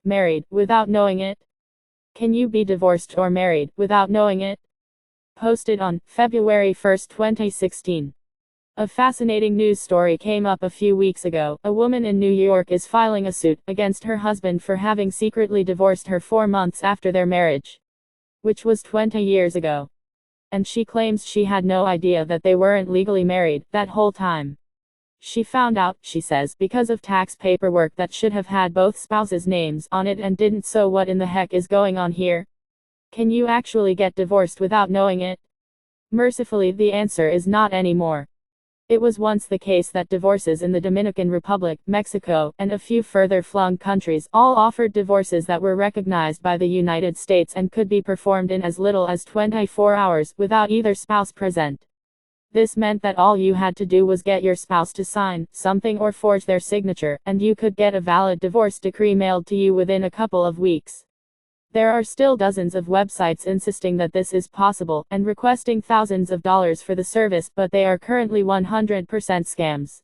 Married, without knowing it? Can you be divorced or married, without knowing it? Posted on February 1, 2016. A fascinating news story came up a few weeks ago. A woman in New York is filing a suit against her husband for having secretly divorced her 4 months after their marriage, which was 20 years ago. And she claims she had no idea that they weren't legally married that whole time. She found out, she says, because of tax paperwork that should have had both spouses' names on it and didn't. So what in the heck is going on here? Can you actually get divorced without knowing it? Mercifully, the answer is not anymore. It was once the case that divorces in the Dominican Republic, Mexico, and a few further flung countries all offered divorces that were recognized by the United States and could be performed in as little as 24 hours, without either spouse present. This meant that all you had to do was get your spouse to sign something or forge their signature, and you could get a valid divorce decree mailed to you within a couple of weeks. There are still dozens of websites insisting that this is possible, and requesting thousands of dollars for the service, but they are currently 100% scams.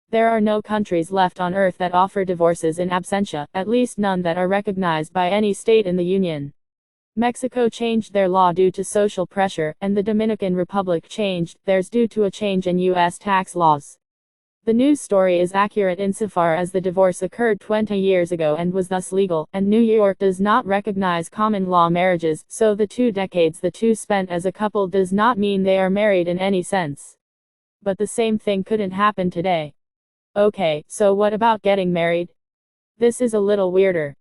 There are no countries left on earth that offer divorces in absentia, at least none that are recognized by any state in the Union. Mexico changed their law due to social pressure, and the Dominican Republic changed theirs due to a change in U.S. tax laws. The news story is accurate insofar as the divorce occurred 20 years ago and was thus legal, and New York does not recognize common law marriages, so the 2 decades the two spent as a couple does not mean they are married in any sense. But the same thing couldn't happen today. Okay, so what about getting married? This is a little weirder.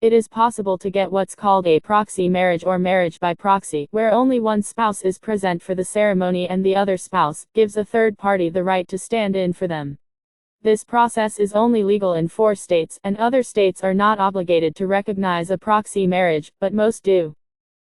It is possible to get what's called a proxy marriage or marriage by proxy, where only one spouse is present for the ceremony and the other spouse gives a third party the right to stand in for them. This process is only legal in 4 states, and other states are not obligated to recognize a proxy marriage, but most do.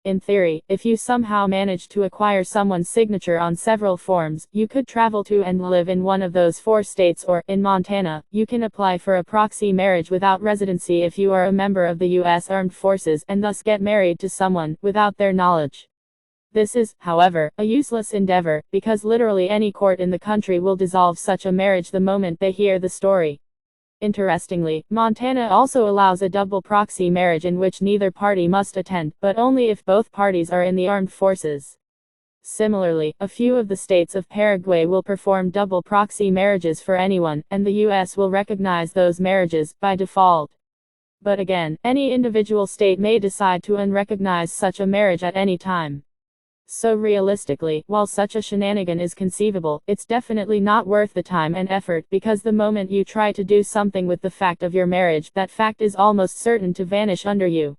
In theory, if you somehow manage to acquire someone's signature on several forms, you could travel to and live in one of those 4 states, or, in Montana, you can apply for a proxy marriage without residency if you are a member of the U.S. Armed Forces, and thus get married to someone without their knowledge. This is, however, a useless endeavor, because literally any court in the country will dissolve such a marriage the moment they hear the story. Interestingly, Montana also allows a double proxy marriage in which neither party must attend, but only if both parties are in the armed forces. Similarly, a few of the states of Paraguay will perform double proxy marriages for anyone, and the U.S. will recognize those marriages by default. But again, any individual state may decide to unrecognize such a marriage at any time. So realistically, while such a shenanigan is conceivable, it's definitely not worth the time and effort, because the moment you try to do something with the fact of your marriage, that fact is almost certain to vanish under you.